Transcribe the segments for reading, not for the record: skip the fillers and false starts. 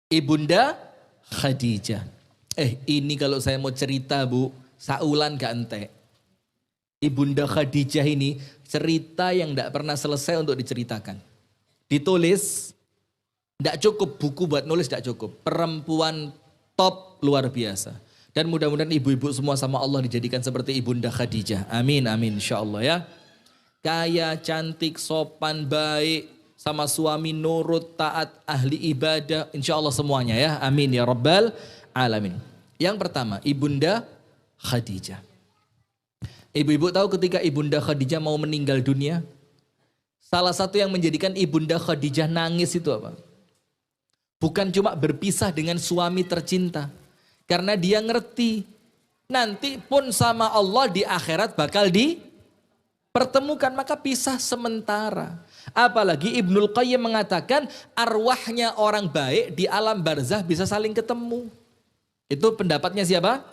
Ibunda Khadijah. Ini kalau saya mau cerita Bu, saulan gak entek. Ibunda Khadijah ini cerita yang gak pernah selesai untuk diceritakan. Ditulis, gak cukup buku buat nulis, gak cukup. Perempuan top luar biasa. Dan mudah-mudahan ibu-ibu semua sama Allah dijadikan seperti Ibunda Khadijah. Amin, amin insya-Allah ya. Kaya, cantik, sopan, baik, sama suami nurut, taat, ahli ibadah, insya Allah semuanya ya. Amin ya Rabbal Alamin. Yang pertama, Ibunda Khadijah. Ibu-ibu tahu ketika Ibunda Khadijah mau meninggal dunia, salah satu yang menjadikan Ibunda Khadijah nangis itu apa? Bukan cuma berpisah dengan suami tercinta, karena dia ngerti nanti pun sama Allah di akhirat bakal dipertemukan, maka pisah sementara. Apalagi Ibnul Qayyim mengatakan arwahnya orang baik di alam barzah bisa saling ketemu. Itu pendapatnya siapa?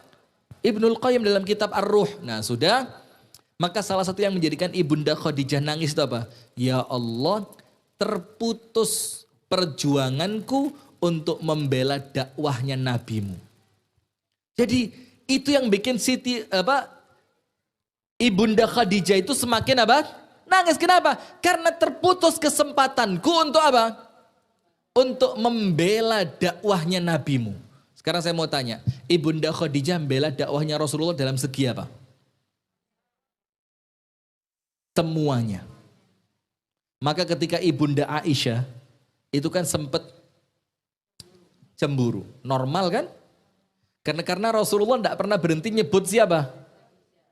Ibnul Qayyim dalam kitab Ar-Ruh. Nah sudah, maka salah satu yang menjadikan Ibunda Khadijah nangis itu apa? Ya Allah, terputus perjuanganku untuk membela dakwahnya nabimu. Jadi itu yang bikin Ibunda Khadijah itu semakin apa? Nangis. Kenapa? Karena terputus kesempatanku untuk apa? Untuk membela dakwahnya nabimu. Sekarang saya mau tanya, Ibunda Khadijah membela dakwahnya Rasulullah dalam segi apa? Semuanya. Maka ketika Ibunda Aisyah itu kan sempat cemburu. Normal kan? Karena Rasulullah tidak pernah berhenti nyebut siapa?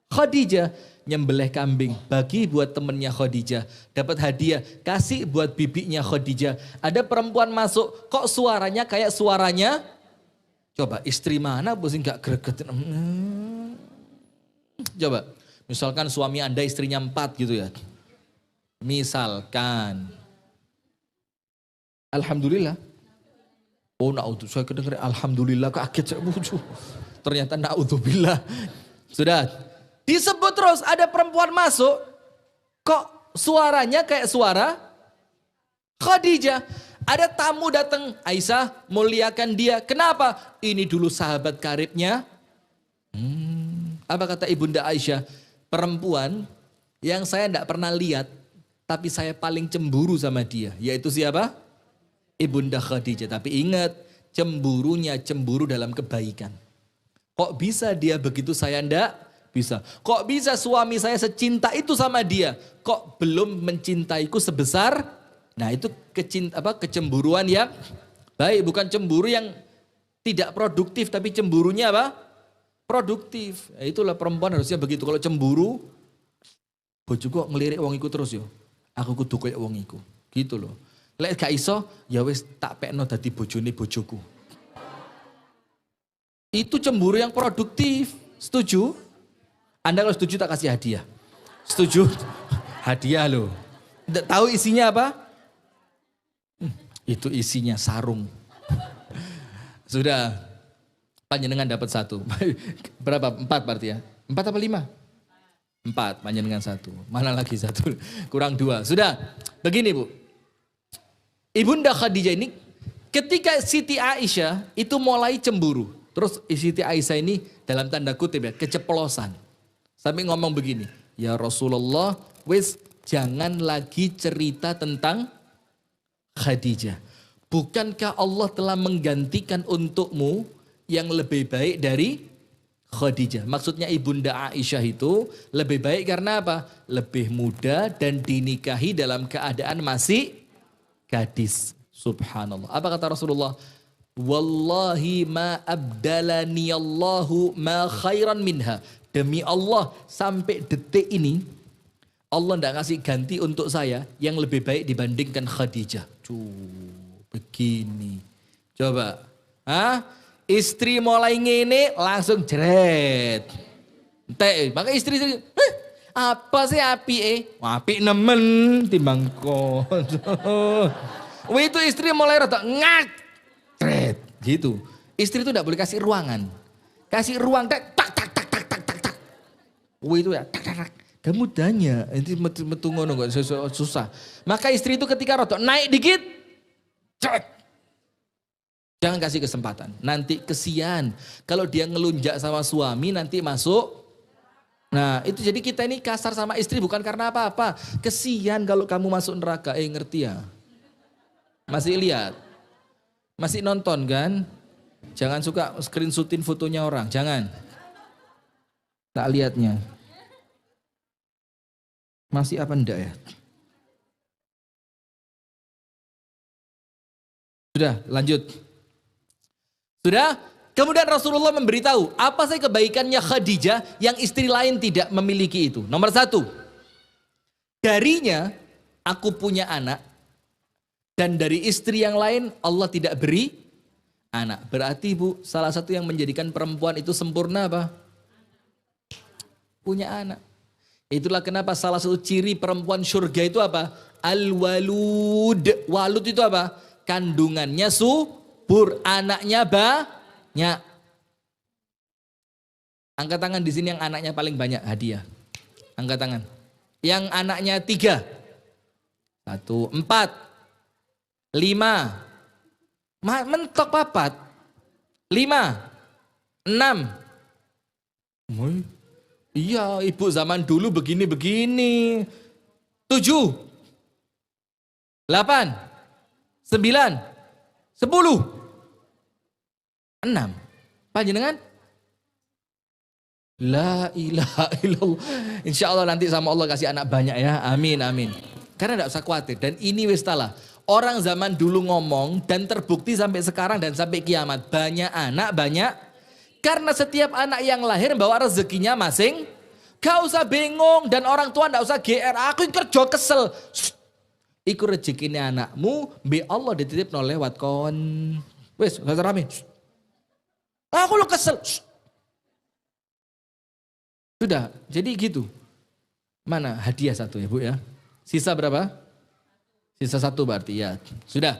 Khadijah. Nyembelih kambing, bagi buat temennya Khadijah, dapat hadiah, kasih buat bibinya Khadijah. Ada perempuan masuk, kok suaranya kayak suaranya? Coba istri mana sih nggak gregetin? Coba, misalkan suami Anda istrinya 4 gitu ya. Misalkan, alhamdulillah. Oh na'udhu, saya kedengeran alhamdulillah, kaget saya muncul. Ternyata na'udzubillah. Sudah. Disebut terus, ada perempuan masuk, kok suaranya kayak suara Khadijah. Ada tamu datang, Aisyah muliakan dia. Kenapa? Ini dulu sahabat karibnya. Apa kata Ibunda Aisyah? Perempuan yang saya tidak pernah lihat, tapi saya paling cemburu sama dia. Yaitu siapa? Ibunda Khadijah. Tapi ingat, cemburunya cemburu dalam kebaikan. Kok bisa dia begitu, saya enggak? Bisa. Kok bisa suami saya secinta itu sama dia? Kok belum mencintaiku sebesar? Nah itu kecemburuan yang baik. Bukan cemburu yang tidak produktif. Tapi cemburunya apa? Produktif. Nah, itulah perempuan harusnya begitu. Kalau cemburu, bojoku kok ngelirik wong iku terus yo. Aku kudu koyo wong iku. Gitu loh. Lek gak iso, ya wis tak pekno dadi bojone bojoku. Itu cemburu yang produktif. Setuju? Anda kalau setuju tak kasih hadiah. Setuju? Hadiah loh. Tahu isinya apa? Itu isinya sarung. Sudah. Panjenengan dapat 1. Berapa? 4 berarti ya? 4 apa 5? 4. Panjenengan 1. Mana lagi 1? Kurang 2. Sudah. Begini Bu. Ibunda Khadijah ini ketika Siti Aisyah itu mulai cemburu. Terus Siti Aisyah ini dalam tanda kutip ya, keceplosan. Sampai ngomong begini, ya Rasulullah, wis jangan lagi cerita tentang Khadijah. Bukankah Allah telah menggantikan untukmu yang lebih baik dari Khadijah? Maksudnya Ibunda Aisyah itu lebih baik karena apa? Lebih muda dan dinikahi dalam keadaan masih gadis. Subhanallah. Apa kata Rasulullah? Wallahi ma abdalani Allahu ma khairan minha. Demi Allah sampai detik ini Allah tidak ngasih ganti untuk saya yang lebih baik dibandingkan Khadijah. Begini. Coba. Istri mulai ngene langsung jeret. Maka istri apa sih api api nemen timbang kon. Itu istri mulai rada jeret gitu. Istri itu tidak boleh kasih ruangan. Kasih ruang tak. Itu ya, kamu tanya, itu metu ngono kok susah. Maka istri itu ketika rotok naik dikit, cek. Jangan kasih kesempatan. Nanti kesian. Kalau dia ngelunjak sama suami nanti masuk. Nah itu jadi kita ini kasar sama istri bukan karena apa-apa. Kesian kalau kamu masuk neraka. Ngerti ya? Masih lihat? Masih nonton kan? Jangan suka screenshotin fotonya orang. Jangan. Tak lihatnya. Masih apa enggak ya? Sudah lanjut. Sudah, kemudian Rasulullah memberitahu apa sih kebaikannya Khadijah yang istri lain tidak memiliki itu. Nomor 1, darinya aku punya anak dan dari istri yang lain Allah tidak beri anak. Berarti Bu, salah satu yang menjadikan perempuan itu sempurna apa? Punya anak. Itulah kenapa salah satu ciri perempuan surga itu apa? Al-walud. Walud itu apa? Kandungannya anaknya banyak. Angkat tangan di sini yang anaknya paling banyak hadiah. Angkat tangan. Yang anaknya 3. 1, 4, 5. Mentok papat. 5, 6. Iya, ibu zaman dulu begini-begini. 7, 8, 9, 10. 6. Panjenengan? La ilaha illallah. Insya Allah nanti sama Allah kasih anak banyak ya. Amin, amin. Karena tidak usah khawatir. Dan ini wis talah. Orang zaman dulu ngomong dan terbukti sampai sekarang dan sampai kiamat. Banyak anak, banyak. Karena setiap anak yang lahir bawa rezekinya masing. Gak usah bingung dan orang tua tidak usah GR. Aku kerja kesel. Iku rezekinya anakmu. Be Allah dititip lewat kon. Wis, gak rame. Aku lo kesel. Sudah, jadi gitu. Mana hadiah 1 ya Bu ya. Sisa berapa? Sisa 1 berarti ya. Sudah.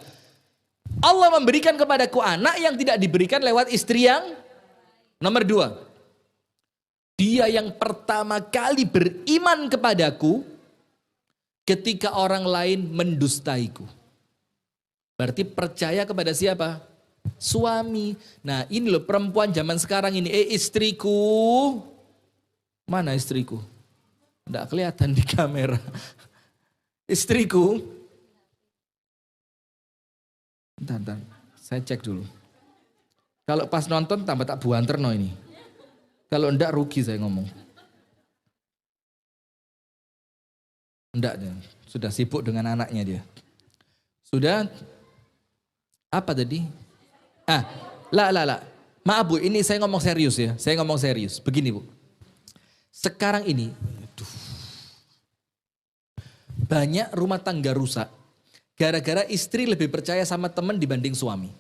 Allah memberikan kepadaku anak yang tidak diberikan lewat istri yang nomor 2. Dia yang pertama kali beriman kepadaku ketika orang lain mendustaiku. Berarti percaya kepada siapa? Suami. Nah ini loh perempuan zaman sekarang ini. Istriku. Mana istriku? Tidak kelihatan di kamera. Istriku. Bentar. Saya cek dulu. Kalau pas nonton tambah tak buanterno ini. Kalau enggak rugi saya ngomong. Enggak, sudah sibuk dengan anaknya dia. Sudah. Apa tadi? Maaf Bu, ini saya ngomong serius ya. Saya ngomong serius. Begini Bu. Sekarang ini, banyak rumah tangga rusak. Gara-gara istri lebih percaya sama teman dibanding suami.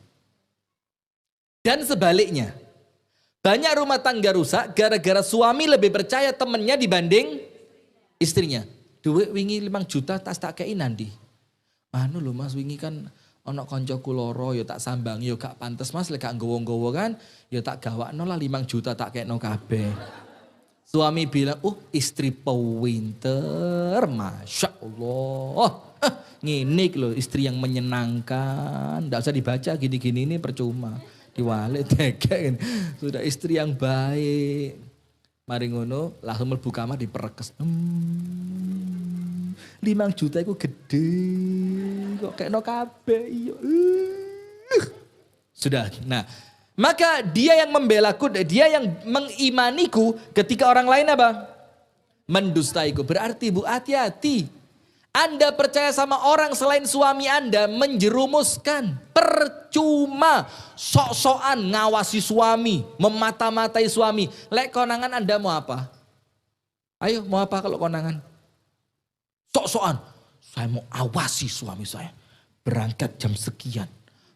Dan sebaliknya. Banyak rumah tangga rusak gara-gara suami lebih percaya temannya dibanding istrinya. Duit wingi 5 juta tak kei nanti. Anu lho Mas wingi kan ana kancaku loro ya tak sambangi ya gak pantes Mas lek gak nggowo-nggowo kan ya tak gawakno lah 5 juta tak kekno kabeh. Suami bilang, istri pinter, Masya Allah. Ngene loh istri yang menyenangkan. Nggak usah dibaca gini-gini ini percuma. Diwalik tegek. Sudah istri yang baik. Mari ngono langsung mlebu kamar diperekes. 5 juta itu gede. Kok kayak no kabeh iya. Sudah. Nah, maka dia yang membelaku, dia yang mengimaniku ketika orang lain apa? Mendustaiku. Berarti Bu hati-hati. Anda percaya sama orang selain suami Anda menjerumuskan. Percuma. Sok-sokan ngawasi suami. Memata-matai suami. Lek konangan Anda mau apa? Ayo mau apa kalau konangan? Sok-sokan. Saya mau awasi suami saya. Berangkat jam sekian.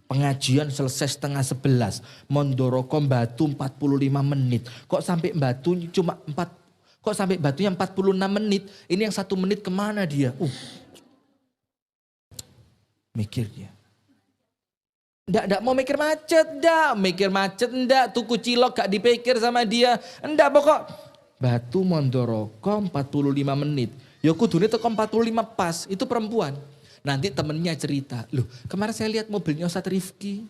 Pengajian selesai 10:30. Mondoroko batu 45 menit. Kok sampai batunya cuma 4. Kok sampai batunya 46 menit. Ini yang 1 menit kemana dia? Mikir dia. Nggak mau mikir macet. Mikir macet enggak. Tuku cilok gak dipikir sama dia. Enggak pokok. Batu Mondoroko 45 menit. Ya kudune teko 45 pas. Itu perempuan. Nanti temennya cerita. Loh kemarin saya lihat mobilnya Ustadz Rifki.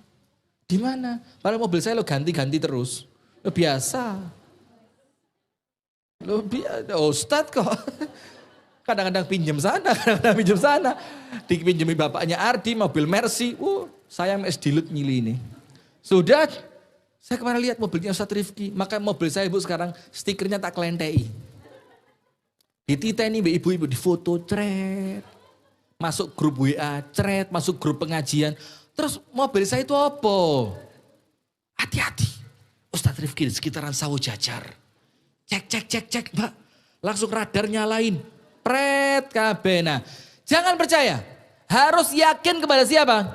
Di mana? Padahal mobil saya lo ganti-ganti terus. Lo biasa. Lo biasa. Ustadz kok. Kadang-kadang pinjam sana, kadang-kadang pinjam sana. Dipinjami bapaknya Ardi, mobil Mercy. Saya MS Dilut nyili ini. Sudah, saya kemarin lihat mobilnya Ustadz Rifki. Maka mobil saya ibu sekarang stikernya tak kelentei. Dititeni ibu-ibu di foto, cret. Masuk grup WA, cret. Masuk grup pengajian. Terus mobil saya itu apa? Hati-hati. Ustadz Rifki di sekitaran Sawo Jajar. Cek, Mbak. Langsung radar nyalain. Pret kabeh. Nah, jangan percaya. Harus yakin kepada siapa?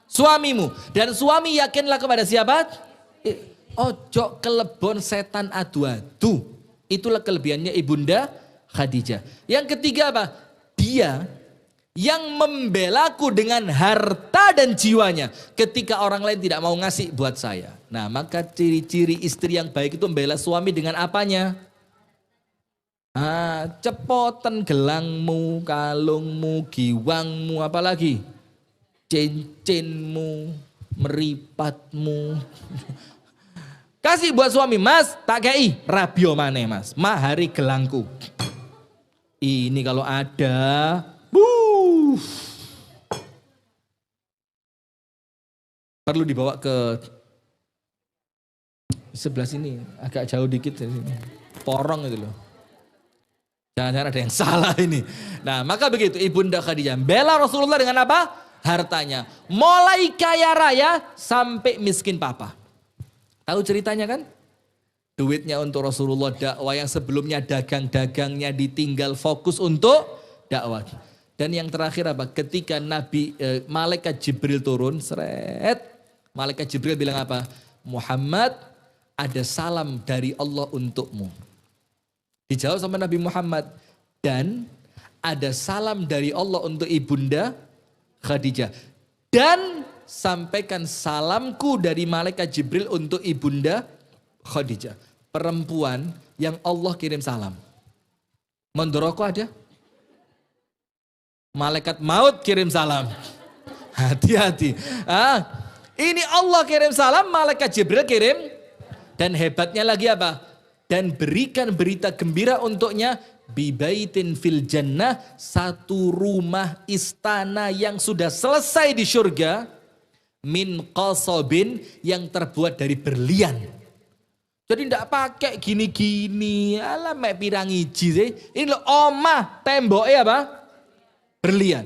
Suamimu. Dan suami yakinlah kepada siapa? Ojo kelebon setan adu-adu. Itulah kelebihannya Ibunda Khadijah. Yang ketiga apa? Dia yang membelaku dengan harta dan jiwanya ketika orang lain tidak mau ngasih buat saya. Nah, maka ciri-ciri istri yang baik itu membela suami dengan apanya? Cepoten gelangmu, kalungmu, giwangmu, apalagi cincinmu, meripatmu. Kasih buat suami, Mas, tak kei, rabio maneh Mas, mahari gelangku. Ini kalau ada, perlu dibawa ke sebelah sini, agak jauh dikit dari sini. Porong itu loh. Jangan-jangan ada yang salah ini. Nah, maka begitu Ibunda Khadijah bela Rasulullah dengan apa? Hartanya. Mulai kaya raya sampai miskin papa. Tahu ceritanya kan? Duitnya untuk Rasulullah dakwah yang sebelumnya dagang-dagangnya ditinggal fokus untuk dakwah. Dan yang terakhir apa? Ketika Malaikat Jibril turun, seret. Malaikat Jibril bilang apa? Muhammad, ada salam dari Allah untukmu. Dijawab sama Nabi Muhammad. Dan ada salam dari Allah untuk Ibunda Khadijah. Dan sampaikan salamku dari Malaikat Jibril untuk Ibunda Khadijah. Perempuan yang Allah kirim salam. Mondoroko ada? Malaikat maut kirim salam. Hati-hati. Ini Allah kirim salam, Malaikat Jibril kirim. Dan hebatnya lagi apa? Dan berikan berita gembira untuknya. Bibaitin fil jannah. Satu rumah istana yang sudah selesai di surga. Min qasobin, yang terbuat dari berlian. Jadi tidak pakai gini-gini. Alah mek pirang iji sih. Ini loh omah temboknya apa? Berlian.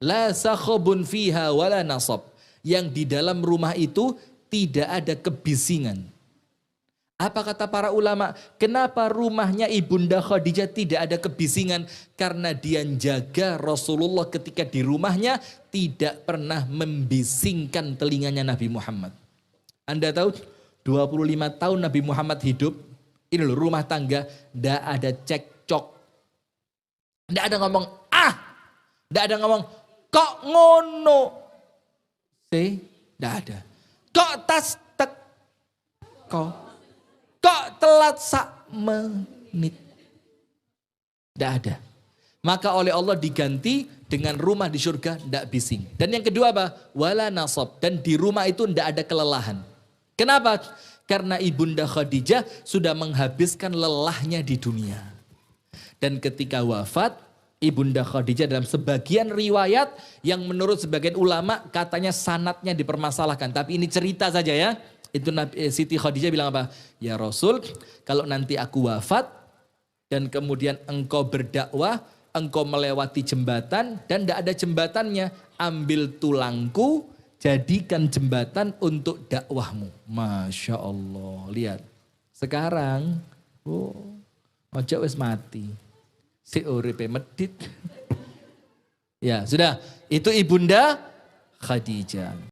La sakhobun fiha wala nasab. Yang di dalam rumah itu tidak ada kebisingan. Apa kata para ulama? Kenapa rumahnya Ibunda Khadijah tidak ada kebisingan? Karena dia jaga Rasulullah ketika di rumahnya tidak pernah membisingkan telinganya Nabi Muhammad. Anda tahu 25 tahun Nabi Muhammad hidup, ini loh rumah tangga, tidak ada cekcok. Tidak ada ngomong, tidak ada ngomong, kok ngono. Tidak ada. Kok tas tek, kok telat sak menit. Tidak ada. Maka oleh Allah diganti dengan rumah di surga tidak bising. Dan yang kedua apa? Wala nasab. Dan di rumah itu tidak ada kelelahan. Kenapa? Karena Ibunda Khadijah sudah menghabiskan lelahnya di dunia. Dan ketika wafat, Ibunda Khadijah dalam sebagian riwayat yang menurut sebagian ulama katanya sanadnya dipermasalahkan. Tapi ini cerita saja ya. Itu Siti Khadijah bilang apa? Ya Rasul, kalau nanti aku wafat dan kemudian engkau berdakwah, engkau melewati jembatan dan tidak ada jembatannya, ambil tulangku, jadikan jembatan untuk dakwahmu. Masya Allah, lihat. Sekarang, ojo wis mati. Si uripe medit. Ya sudah, itu Ibunda Khadijah.